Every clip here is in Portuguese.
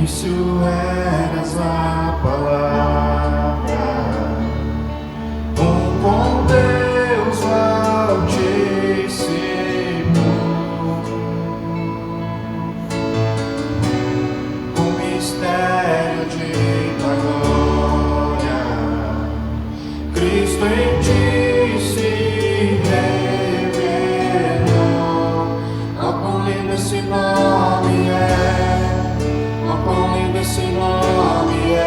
início eras a palavra, com Deus Altíssimo, o mistério de tua glória, Cristo em ti se revelou. Oh, quão lindo esse nome é! Oh, quão lindo esse nome é!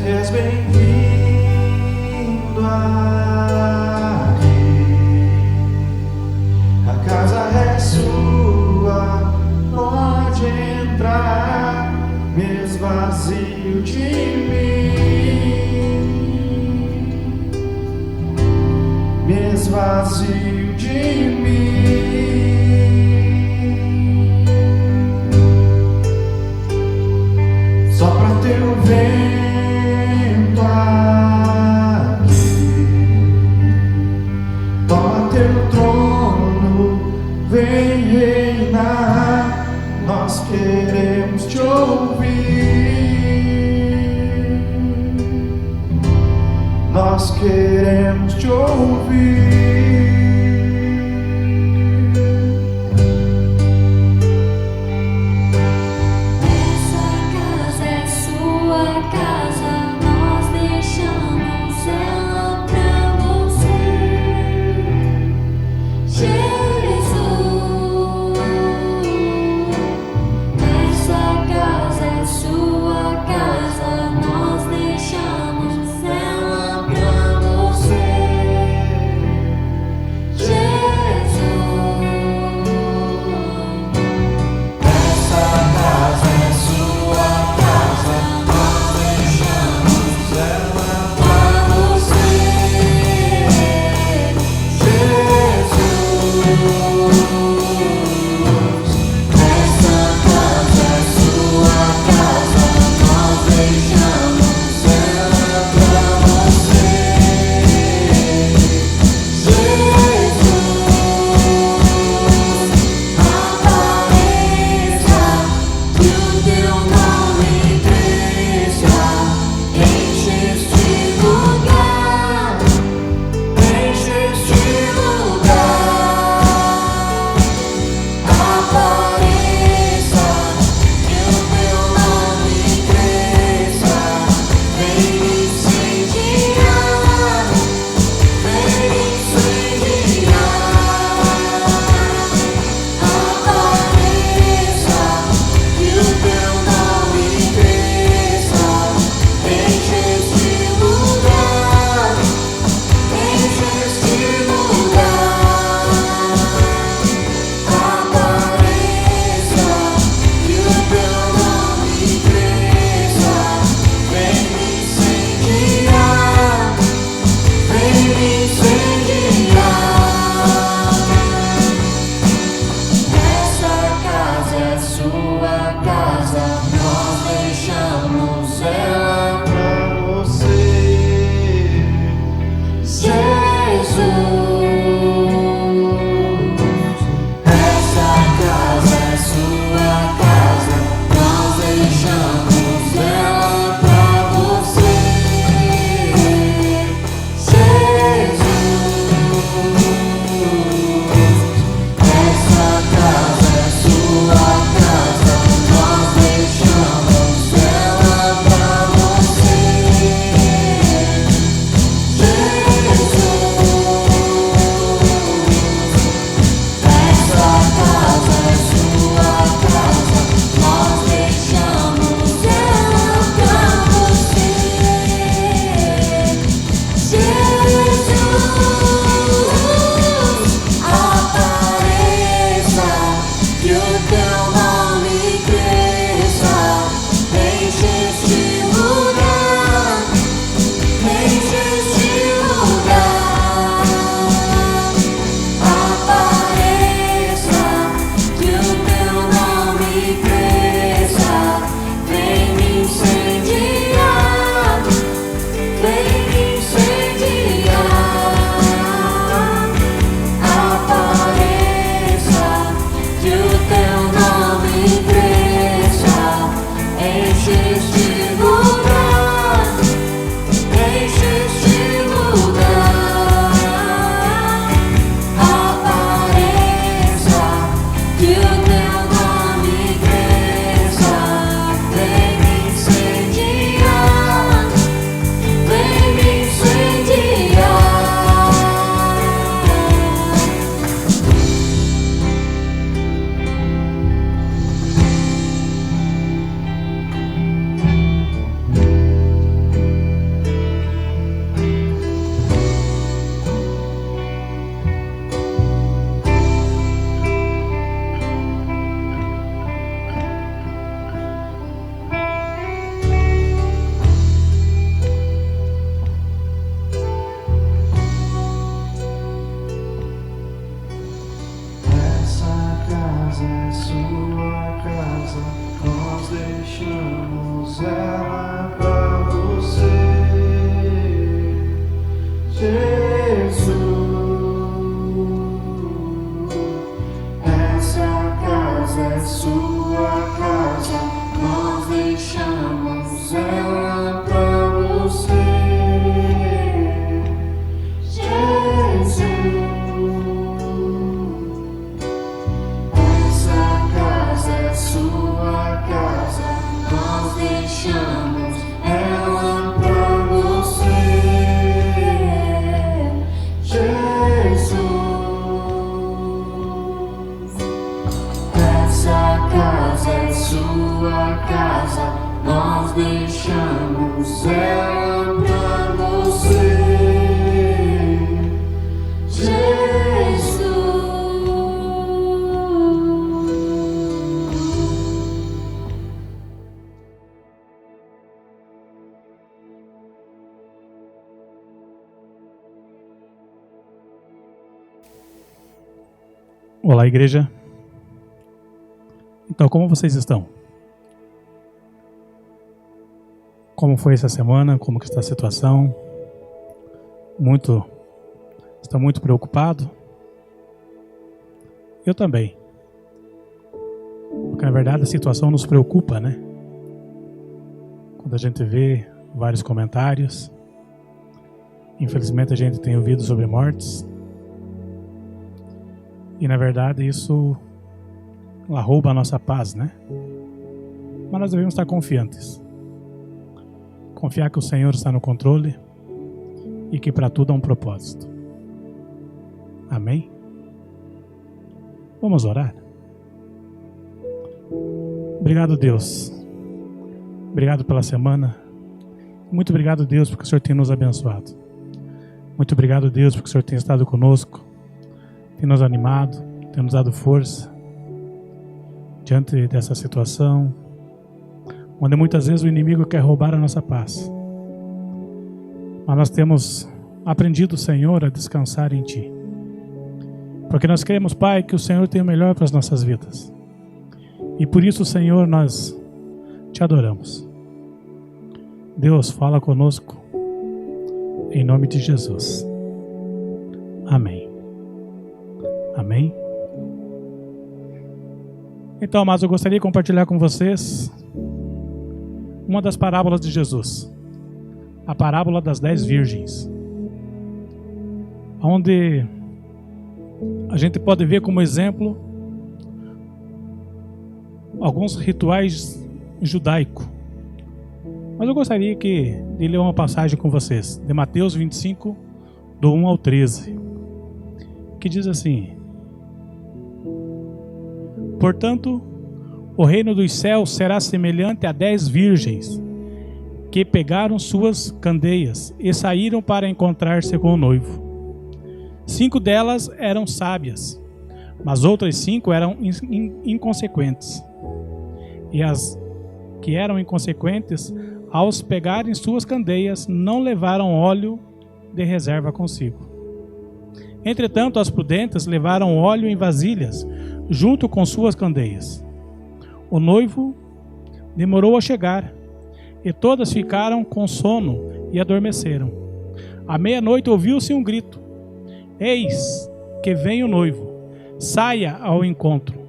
és bem-vindo aqui. A casa é sua, pode entrar, me esvazio de mim, me esvazio de mim. Sopra teu vento aqui, toma teu trono, vem reinar. Nós queremos te ouvir, nós queremos te ouvir. Olá, igreja. Então, como vocês estão? Como foi essa semana? Como que está a situação? Está muito preocupado? Eu também. Porque, na verdade, a situação nos preocupa, né? Quando a gente vê vários comentários, infelizmente a gente tem ouvido sobre mortes. E, na verdade, isso rouba a nossa paz, né? Mas nós devemos estar confiantes. Confiar que o Senhor está no controle e que para tudo há um propósito. Amém? Vamos orar? Obrigado, Deus. Obrigado pela semana. Muito obrigado, Deus, porque o Senhor tem nos abençoado. Muito obrigado, Deus, porque o Senhor tem estado conosco, tem nos animado, tem nos dado força diante dessa situação, onde muitas vezes o inimigo quer roubar a nossa paz. Mas nós temos aprendido, Senhor, a descansar em Ti. Porque nós queremos, Pai, que o Senhor tenha o melhor para as nossas vidas. E por isso, Senhor, nós Te adoramos. Deus, fala conosco, em nome de Jesus. Amém. Amém. Então, amados, eu gostaria de compartilhar com vocês uma das parábolas de Jesus. A parábola das 10 virgens. Onde a gente pode ver como exemplo alguns rituais judaicos. Mas eu gostaria de ler uma passagem com vocês, de Mateus 25, do 1 ao 13, que diz assim: Portanto, o reino dos céus será semelhante a 10 virgens, que pegaram suas candeias e saíram para encontrar-se com o noivo. 5 delas eram sábias, mas outras 5 eram inconsequentes. E as que eram inconsequentes, ao pegarem suas candeias, não levaram óleo de reserva consigo. Entretanto, as prudentes levaram óleo em vasilhas, junto com suas candeias. O noivo demorou a chegar, e todas ficaram com sono e adormeceram. À meia-noite ouviu-se um grito: Eis que vem o noivo, saia ao encontro.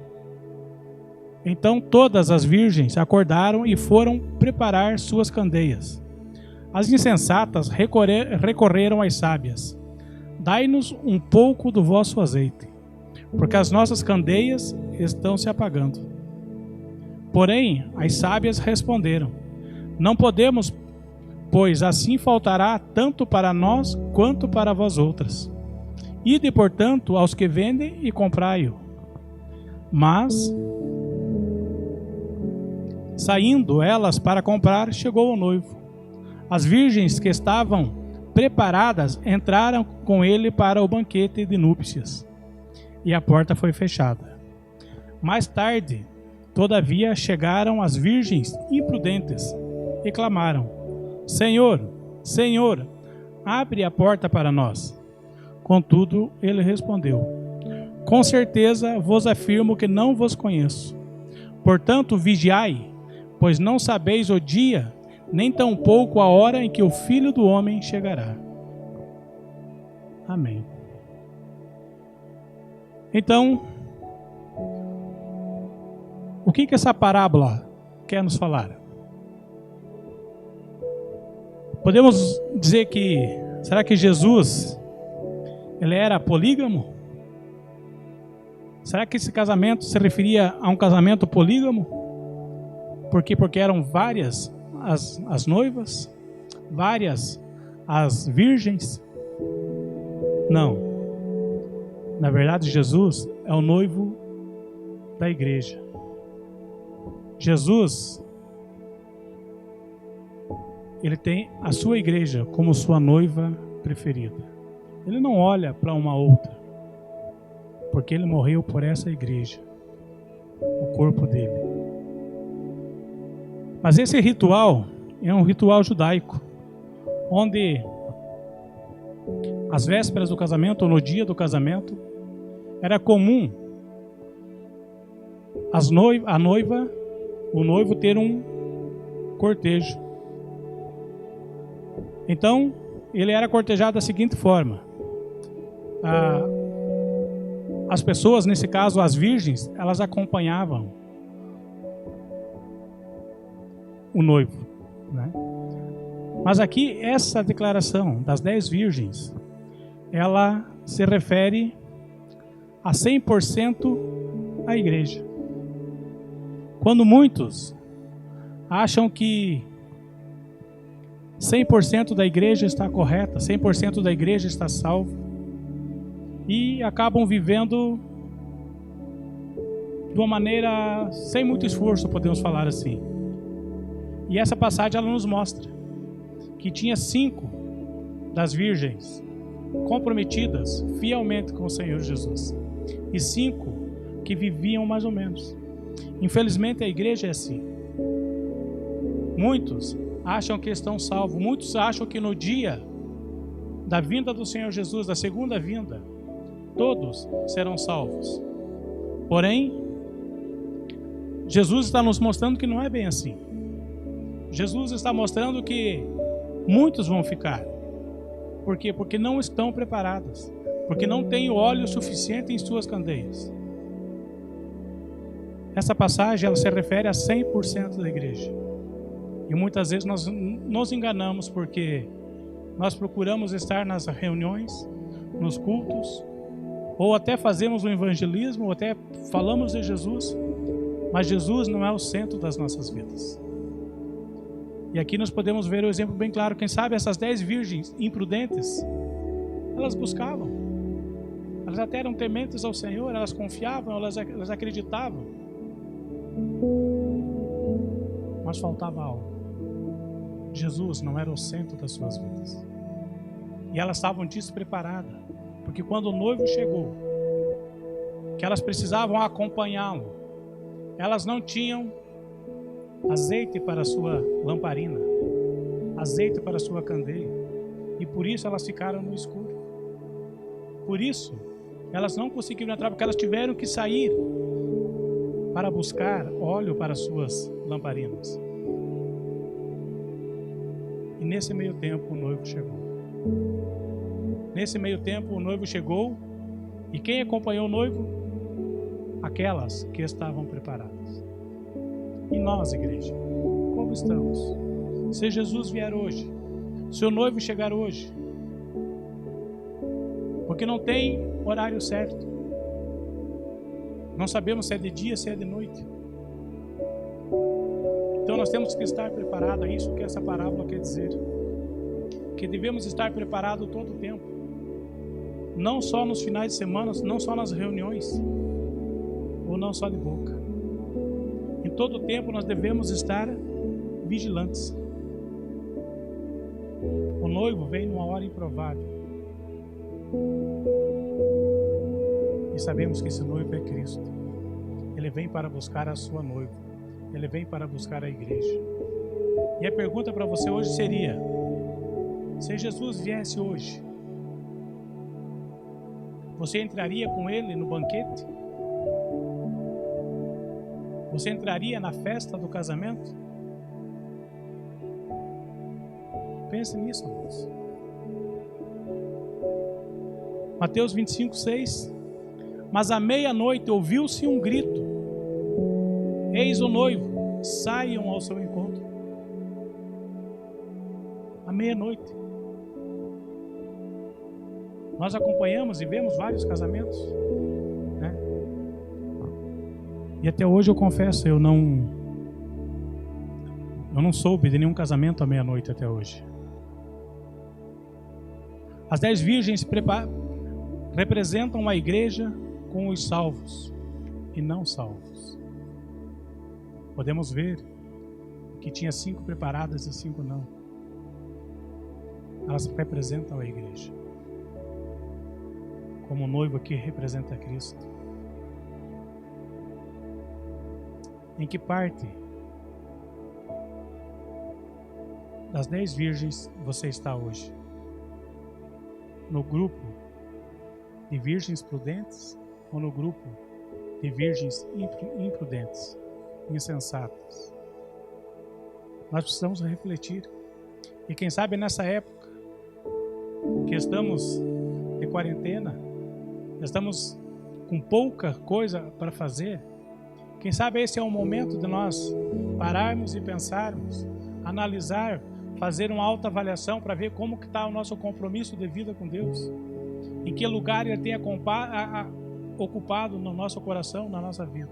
Então todas as virgens acordaram e foram preparar suas candeias. As insensatas recorreram às sábias: Dai-nos um pouco do vosso azeite, porque as nossas candeias estão se apagando. Porém, as sábias responderam: Não podemos, pois assim faltará tanto para nós quanto para vós outras. Ide, portanto, aos que vendem e comprai-o. Mas, saindo elas para comprar, chegou o noivo. As virgens que estavam preparadas entraram com ele para o banquete de núpcias, e a porta foi fechada. Mais tarde, todavia, chegaram as virgens imprudentes e clamaram: Senhor, Senhor, abre a porta para nós. Contudo, ele respondeu: Com certeza vos afirmo que não vos conheço. Portanto, vigiai, pois não sabeis o dia, nem tampouco a hora em que o Filho do Homem chegará. Amém. Então, o que essa parábola quer nos falar? Podemos dizer que, será que Jesus, ele era polígamo? Será que esse casamento se referia a um casamento polígamo? Porque eram várias as noivas, várias as virgens? Não. Na verdade, Jesus é o noivo da igreja. Jesus, ele tem a sua igreja como sua noiva preferida. Ele não olha para uma outra, porque ele morreu por essa igreja, o corpo dele. Mas esse ritual é um ritual judaico, onde às vésperas do casamento, ou no dia do casamento, era comum o noivo ter um cortejo. Então, ele era cortejado da seguinte forma: as pessoas, nesse caso as virgens, elas acompanhavam o noivo, né? Mas aqui, essa declaração das 10 virgens, ela se refere a 100% à igreja. Quando muitos acham que 100% da igreja está correta, 100% da igreja está salva, e acabam vivendo de uma maneira sem muito esforço, podemos falar assim. E essa passagem ela nos mostra que tinha 5 das virgens comprometidas fielmente com o Senhor Jesus e 5 que viviam mais ou menos. Infelizmente a igreja é assim. Muitos acham que estão salvos, muitos acham que no dia da vinda do Senhor Jesus, da segunda vinda, todos serão salvos. Porém, Jesus está nos mostrando que não é bem assim. Jesus está mostrando que muitos vão ficar. Por quê? Porque não estão preparados, porque não têm óleo suficiente em suas candeias. Essa passagem ela se refere a 100% da igreja. E muitas vezes nós nos enganamos porque nós procuramos estar nas reuniões, nos cultos, ou até fazemos o evangelismo, ou até falamos de Jesus, mas Jesus não é o centro das nossas vidas. E aqui nós podemos ver o exemplo bem claro. Quem sabe essas 10 virgens imprudentes, elas buscavam, elas até eram tementes ao Senhor, elas confiavam, elas acreditavam, mas faltava algo. Jesus não era o centro das suas vidas. E elas estavam despreparadas, porque quando o noivo chegou, que elas precisavam acompanhá-lo, elas não tinham azeite para a sua lamparina, azeite para a sua candeia, e por isso elas ficaram no escuro. Por isso elas não conseguiram entrar, porque elas tiveram que sair para buscar óleo para as suas lamparinas. E nesse meio tempo o noivo chegou. Nesse meio tempo o noivo chegou, e quem acompanhou o noivo? Aquelas que estavam preparadas. E nós, igreja, como estamos? Se Jesus vier hoje, se o noivo chegar hoje, porque não tem horário certo, não sabemos se é de dia, se é de noite. Então nós temos que estar preparados. É isso que essa parábola quer dizer, que devemos estar preparados todo o tempo, não só nos finais de semana, não só nas reuniões, ou não só de boca. Em todo o tempo nós devemos estar vigilantes. O noivo vem numa hora improvável, e sabemos que esse noivo é Cristo. Ele vem para buscar a sua noiva, ele vem para buscar a igreja. E a pergunta para você hoje seria: se Jesus viesse hoje, você entraria com ele no banquete? Você entraria na festa do casamento? Pense nisso, irmãos. Mateus 25:6. Mas à meia-noite ouviu-se um grito: eis o noivo, saiam ao seu encontro. À meia-noite. Nós acompanhamos e vemos vários casamentos, né? E até hoje eu confesso, eu não soube de nenhum casamento à meia-noite até hoje. As 10 virgens representam a igreja com os salvos e não salvos. Podemos ver que tinha 5 preparadas e 5 não. Elas representam a igreja, como o noivo aqui representa Cristo. Em que parte das 10 virgens você está hoje? No grupo de virgens prudentes ou no grupo de virgens imprudentes, insensatas. Nós precisamos refletir. E quem sabe nessa época que estamos de quarentena, estamos com pouca coisa para fazer, quem sabe esse é o momento de nós pararmos e pensarmos, analisar, fazer uma autoavaliação para ver como que está o nosso compromisso de vida com Deus, em que lugar Ele tem ocupado no nosso coração, na nossa vida.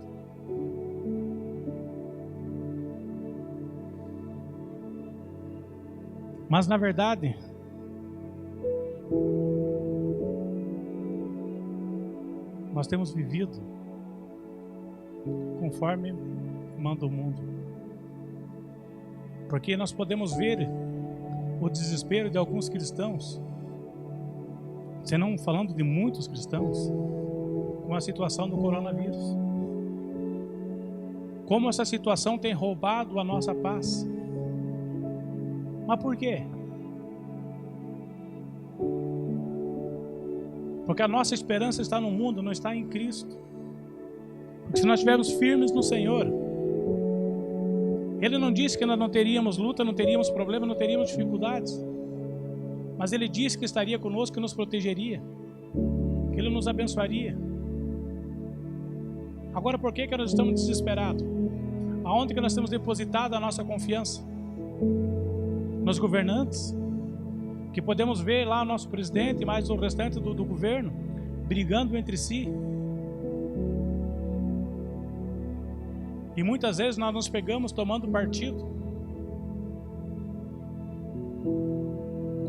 Mas na verdade, nós temos vivido conforme manda o mundo. Porque nós podemos ver o desespero de alguns cristãos, se não falando de muitos cristãos, com a situação do coronavírus. Como essa situação tem roubado a nossa paz. Mas por quê? Porque a nossa esperança está no mundo, não está em Cristo. Porque se nós estivermos firmes no Senhor, Ele não disse que nós não teríamos luta, não teríamos problema, não teríamos dificuldades. Mas Ele disse que estaria conosco, que nos protegeria, que Ele nos abençoaria. Agora por que nós estamos desesperados? Aonde que nós temos depositado a nossa confiança? Nos governantes? Que podemos ver lá o nosso presidente e mais o restante do governo brigando entre si. E muitas vezes nós nos pegamos tomando partido,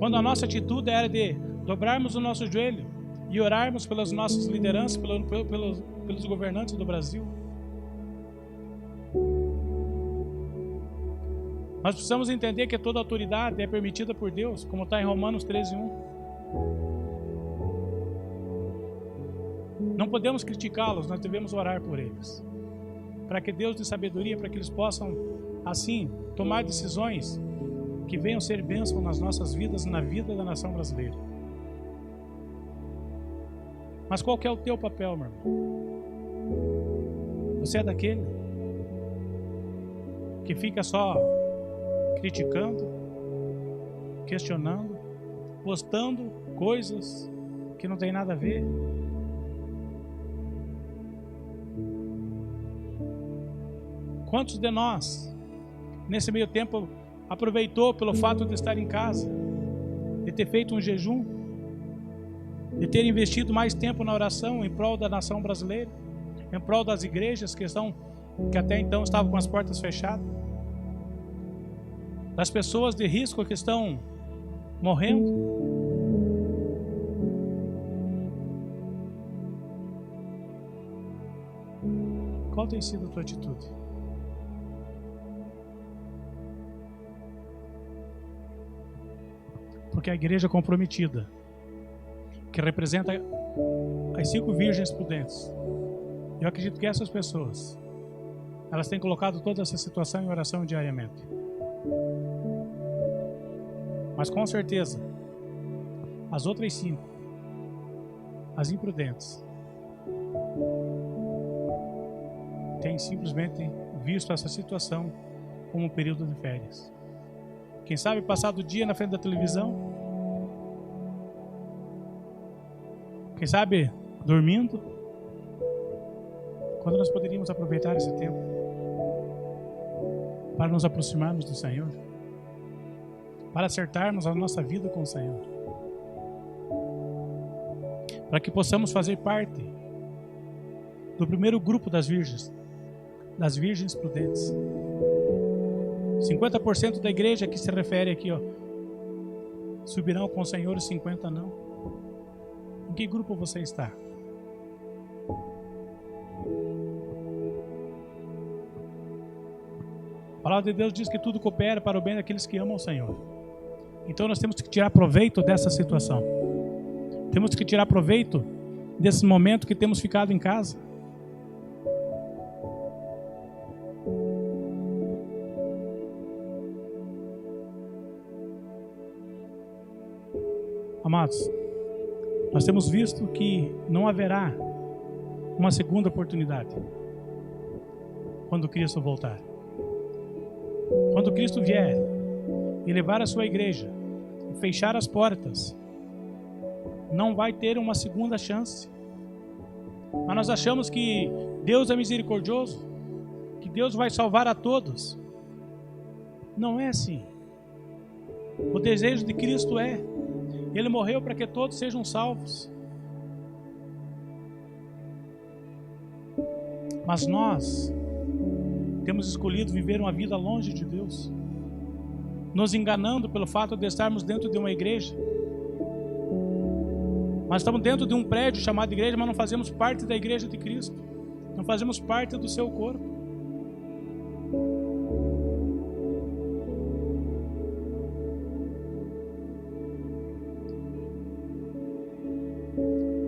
quando a nossa atitude era de dobrarmos o nosso joelho e orarmos pelas nossas lideranças, pelos governantes do Brasil. Nós precisamos entender que toda autoridade é permitida por Deus, como está em Romanos 13:1. Não podemos criticá-los, nós devemos orar por eles, para que Deus dê sabedoria, para que eles possam, assim, tomar decisões que venham ser bênção nas nossas vidas, na vida da nação brasileira. Mas qual que é o teu papel, meu irmão? Você é daquele que fica só criticando, questionando, postando coisas que não tem nada a ver? Quantos de nós, nesse meio tempo, aproveitou pelo fato de estar em casa, de ter feito um jejum, de ter investido mais tempo na oração em prol da nação brasileira, em prol das igrejas que até então estavam com as portas fechadas, das pessoas de risco que estão morrendo? Qual tem sido a tua atitude? Porque a igreja comprometida, que representa as 5 virgens prudentes, eu acredito que essas pessoas, elas têm colocado toda essa situação em oração diariamente. Mas com certeza, as outras 5, as imprudentes, têm simplesmente visto essa situação como um período de férias. Quem sabe passar o dia na frente da televisão, quem sabe dormindo, quando nós poderíamos aproveitar esse tempo para nos aproximarmos do Senhor, para acertarmos a nossa vida com o Senhor, para que possamos fazer parte do primeiro grupo das virgens prudentes. 50% da igreja que se refere aqui, subirão com o Senhor e 50 não. Em que grupo você está? A palavra de Deus diz que tudo coopera para o bem daqueles que amam o Senhor. Então nós temos que tirar proveito dessa situação. Temos que tirar proveito desse momento que temos ficado em casa. Amados, nós temos visto que não haverá uma segunda oportunidade quando Cristo voltar. Quando Cristo vier e levar a sua igreja e fechar as portas, não vai ter uma segunda chance. Mas nós achamos que Deus é misericordioso, que Deus vai salvar a todos. Não é assim. O desejo de Cristo é: Ele morreu para que todos sejam salvos. Mas nós temos escolhido viver uma vida longe de Deus, nos enganando pelo fato de estarmos dentro de uma igreja. Nós estamos dentro de um prédio chamado igreja, mas não fazemos parte da igreja de Cristo. Não fazemos parte do seu corpo.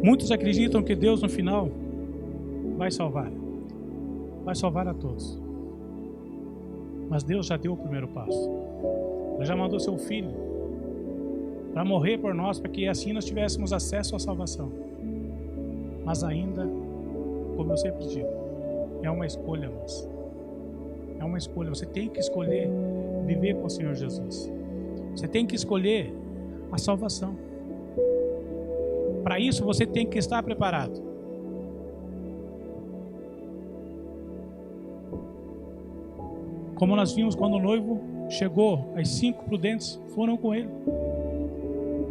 Muitos acreditam que Deus no final vai salvar a todos. Mas Deus já deu o primeiro passo. Ele já mandou seu Filho para morrer por nós, para que assim nós tivéssemos acesso à salvação. Mas ainda, como eu sempre digo, é uma escolha nossa. É uma escolha. Você tem que escolher viver com o Senhor Jesus. Você tem que escolher a salvação. Para isso você tem que estar preparado. Como nós vimos quando o noivo chegou, as 5 prudentes foram com ele.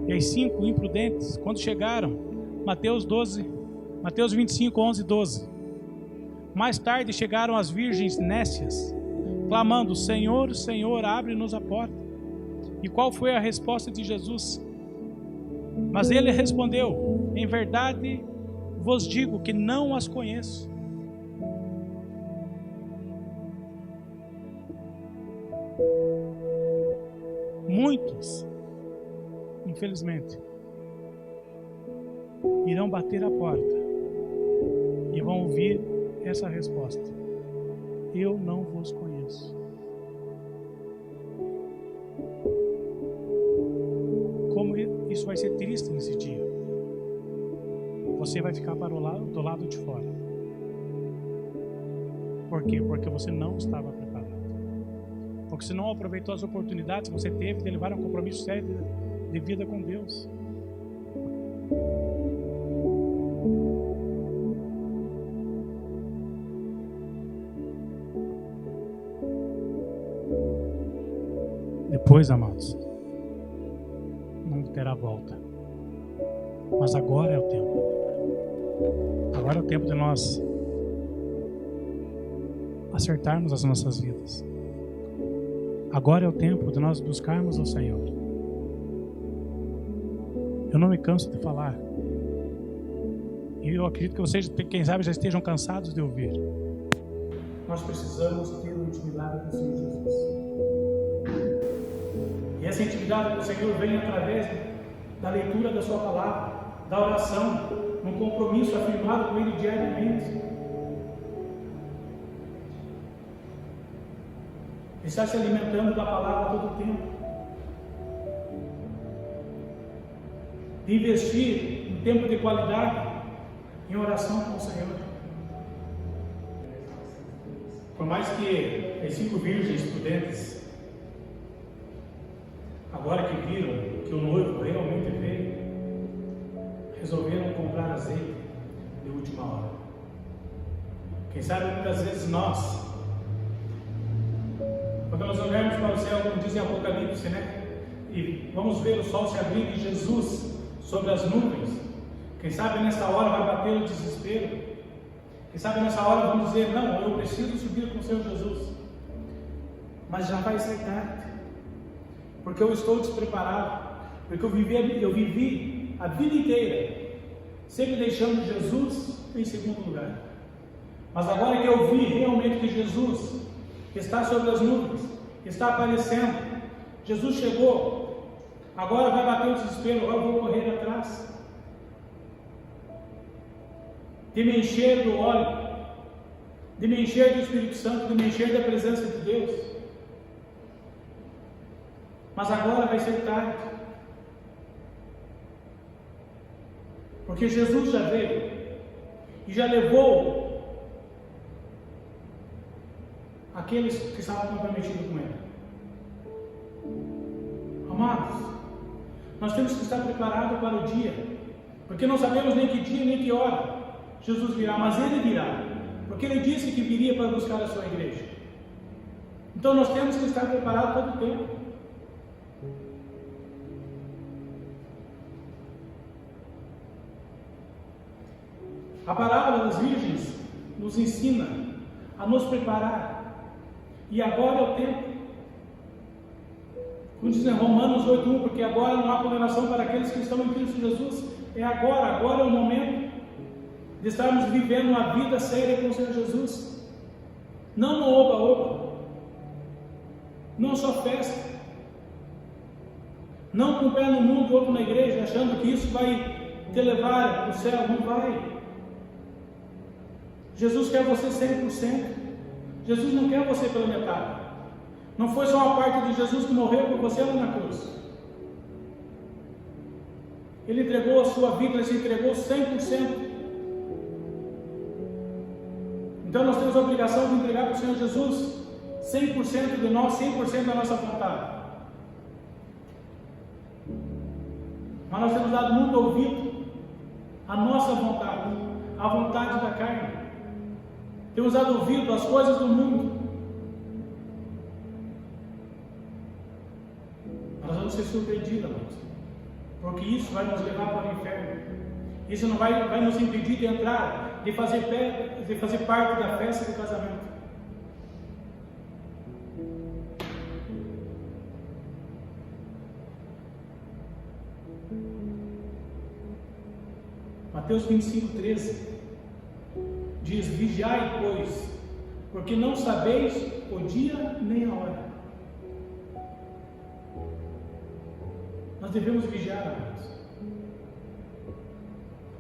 E as 5 imprudentes, quando chegaram, Mateus 25, 11 e 12. Mais tarde chegaram as virgens nécias, clamando: Senhor, Senhor, abre-nos a porta. E qual foi a resposta de Jesus? Mas ele respondeu: em verdade vos digo que não as conheço. Muitos, infelizmente, irão bater a porta e vão ouvir essa resposta: eu não vos conheço. Como isso vai ser triste nesse dia. Você vai ficar do lado de fora. Por quê? Porque você não estava preparado. Porque você não aproveitou as oportunidades que você teve de levar um compromisso sério de vida com Deus. Depois, amados, não terá volta. Mas agora é o tempo. Agora é o tempo de nós acertarmos as nossas vidas. Agora é o tempo de nós buscarmos o Senhor. Eu não me canso de falar. E eu acredito que vocês, quem sabe, já estejam cansados de ouvir. Nós precisamos ter uma intimidade com o Senhor Jesus. E essa intimidade com o Senhor vem através da leitura da sua palavra, da oração, um compromisso afirmado com Ele diariamente. Está se alimentando da palavra todo o tempo. De investir um tempo de qualidade em oração com o Senhor. Por mais que as 5 virgens prudentes, agora que viram que o noivo realmente veio, resolveram comprar azeite de última hora. Quem sabe muitas vezes nós, quando nós olharmos para o céu, como diz em Apocalipse, e vamos ver o sol se abrir e Jesus sobre as nuvens, quem sabe nessa hora vai bater o desespero. Quem sabe nessa hora vamos dizer: não, eu preciso subir com o Senhor Jesus. Mas já vai ser tarde, porque eu estou despreparado, porque eu vivi a vida inteira sempre deixando Jesus em segundo lugar. Mas agora que eu vi realmente que Jesus está sobre as nuvens, está aparecendo, Jesus chegou, agora vai bater o desespero, agora eu vou correr atrás de me encher do óleo, de me encher do Espírito Santo, de me encher da presença de Deus. Mas agora vai ser tarde, porque Jesus já veio, e já levou aqueles que estavam comprometidos com Ele. Amados, nós temos que estar preparados para o dia, porque não sabemos nem que dia nem que hora Jesus virá, mas Ele virá, porque Ele disse que viria para buscar a sua igreja. Então nós temos que estar preparados todo o tempo. A parábola das virgens nos ensina a nos preparar, e agora é o tempo. Como diz em Romanos 8:1, porque agora não há condenação para aqueles que estão em Cristo Jesus. É agora é o momento de estarmos vivendo uma vida séria com o Senhor Jesus. Não no oba-oba, não só festa, não com um pé no mundo e outro na igreja, achando que isso vai te levar para o céu. Não vai. Jesus quer você 100%. Jesus não quer você pela metade. Não foi só uma parte de Jesus que morreu por você lá na cruz. Ele entregou a sua vida, Ele se entregou 100%. Então nós temos a obrigação de entregar para o Senhor Jesus 100% de nós, 100% da nossa vontade. Mas nós temos dado muito ouvido à nossa vontade, à vontade da carne. Temos dado ouvido às coisas do mundo. Nós vamos ser surpreendidos, amados, porque isso vai nos levar para o inferno. Isso não vai nos impedir de entrar, de fazer parte da festa do casamento. Mateus 25:13 diz: vigiai, pois, porque não sabeis o dia nem a hora. Nós devemos vigiar, amados.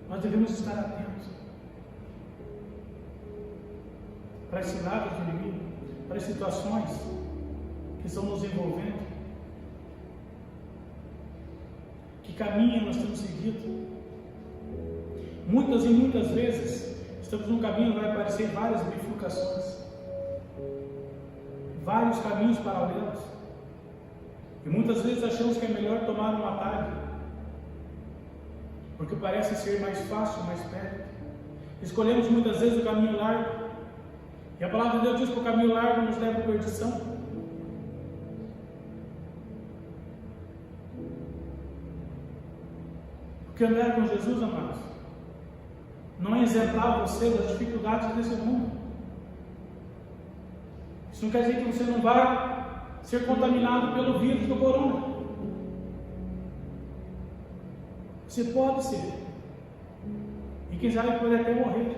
Nós devemos estar atentos para as ciladas do inimigo, para as situações que estão nos envolvendo. Que caminho nós temos seguido? Muitas e muitas vezes estamos num caminho que vai aparecer várias bifurcações, vários caminhos paralelos, e muitas vezes achamos que é melhor tomar um atalho, porque parece ser mais fácil, mais perto. Escolhemos muitas vezes o caminho largo, e a palavra de Deus diz que o caminho largo nos leva à perdição. Porque andar com Jesus, amados, não é isentar você das dificuldades desse mundo. Isso não quer dizer que você não vai ser contaminado pelo vírus do corona. Você pode ser, e quem sabe pode até morrer.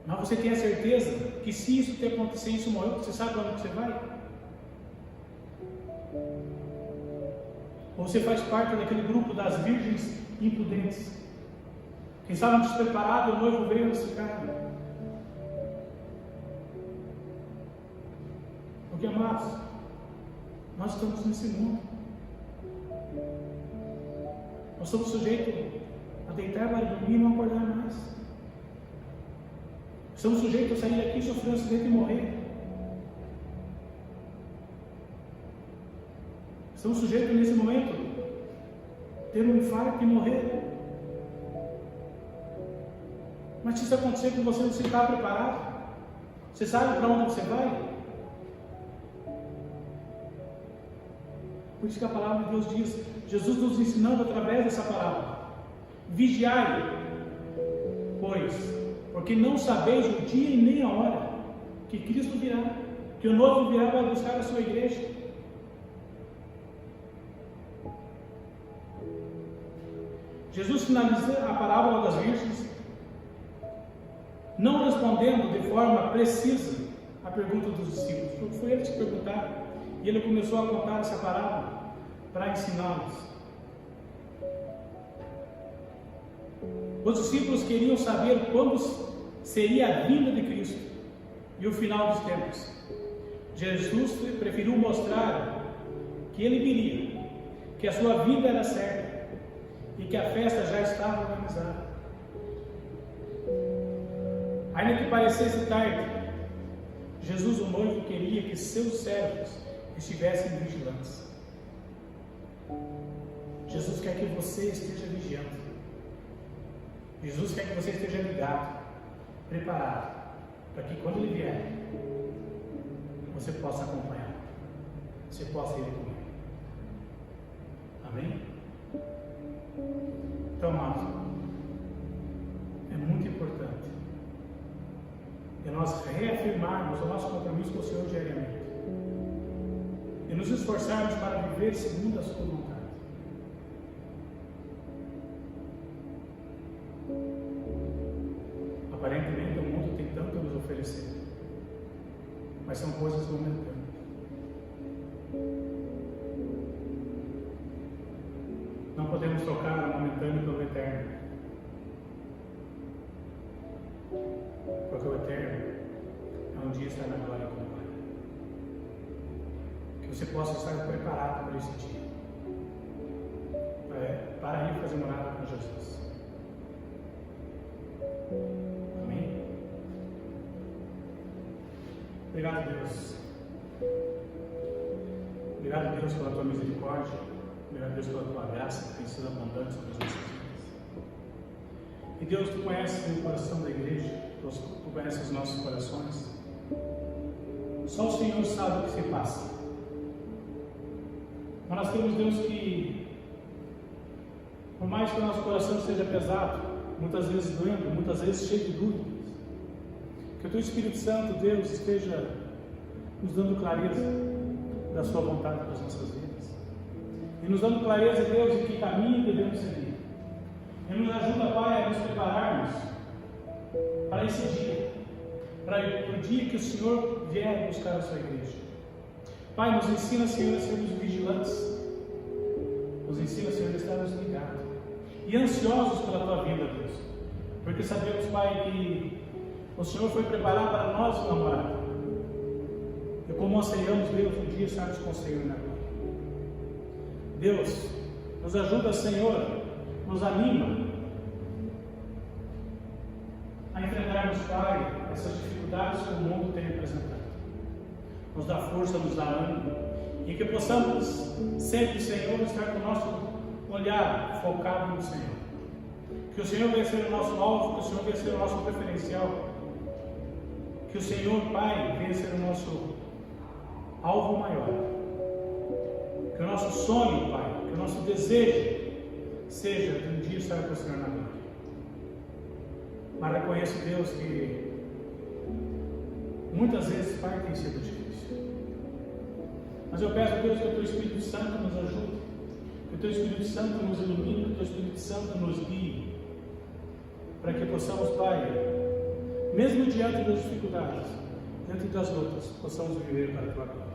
Mas você tem a certeza que se isso te acontecer, isso morreu, você sabe para onde você vai? Ou você faz parte daquele grupo das virgens imprudentes, que estavam despreparados e o noivo veio nesse carro? Porque, amados, nós estamos nesse mundo. Nós somos sujeitos a deitar para dormir e não acordar mais. Somos sujeitos a sair daqui, sofrer um acidente e morrer. Estamos sujeitos nesse momento a ter um infarto e morrer. Mas se isso acontecer com você, você está preparado? Você sabe para onde você vai? Por isso que a palavra de Deus diz, Jesus nos ensinando através dessa palavra: vigiai, pois, porque não sabeis o dia e nem a hora que Cristo virá, que o noivo virá para buscar a sua igreja. Jesus finaliza a parábola das virgens não respondendo de forma precisa a pergunta dos discípulos, porque foi eles que perguntaram, e ele começou a contar essa parábola para ensiná-los. Os discípulos queriam saber quando seria a vinda de Cristo e o final dos tempos. Jesus preferiu mostrar que ele viria, que a sua vinda era certa e que a festa já estava organizada. Ainda que parecesse tarde, Jesus, o noivo, queria que seus servos estivessem vigilantes. Jesus quer que você esteja vigiando. Jesus quer que você esteja ligado, preparado, para que quando Ele vier, você possa acompanhar, você possa ir com Ele. Amém? Então, amados, é muito importante nós reafirmarmos o nosso compromisso com o Senhor diariamente e nos esforçarmos para viver segundo a sua vontade. Aparentemente o mundo tem tanto a nos oferecer, mas são coisas momentâneas. Não podemos trocar o momentâneo pelo eterno, porque o eterno é um dia estar na glória com o Pai. Que você possa estar preparado para esse dia, para ir fazer morada com Jesus. Amém? Obrigado, Deus. Obrigado, Deus, pela tua misericórdia. Obrigado, Deus, pela tua graça que tem sido abundante sobre as nossas vidas. E Deus, tu conheces o coração da igreja, tu conheces os nossos corações. Só o Senhor sabe o que se passa. Mas nós temos, Deus, que, por mais que o nosso coração esteja pesado, muitas vezes doendo, muitas vezes cheio de dúvidas, que o teu Espírito Santo, Deus, esteja nos dando clareza da sua vontade para as nossas vidas, e nos dando clareza, Deus, de que caminho devemos seguir, e nos ajuda, Pai, a nos prepararmos para esse dia, para o dia que o Senhor vier buscar a sua igreja. Pai, nos ensina, Senhor, a sermos vigilantes, nos ensina, Senhor, a estarmos ligados e ansiosos pela tua vinda, Deus, porque sabemos, Pai, que o Senhor foi preparar para nós uma morada, e como ansiamos, Deus, um dia estarmos com o Senhor na glória. Deus, nos ajuda, Senhor, nos anima a enfrentarmos, Pai, essas dificuldades que o mundo tem apresentado. Nos dá força, nos dá ânimo, e que possamos sempre, Senhor, estar com o nosso olhar focado no Senhor. Que o Senhor venha ser o nosso alvo, que o Senhor venha ser o nosso preferencial, que o Senhor, Pai, venha ser o nosso alvo maior, que o nosso sonho, Pai, que o nosso desejo seja de um dia estar com o Senhor na glória. Mas reconheço, Deus, que muitas vezes, Pai, tem sido difícil. Mas eu peço, Deus, que o Teu Espírito Santo nos ajude, que o Teu Espírito Santo nos ilumine, que o Teu Espírito Santo nos guie, para que possamos, Pai, mesmo diante das dificuldades, diante das lutas, possamos viver para a Tua glória.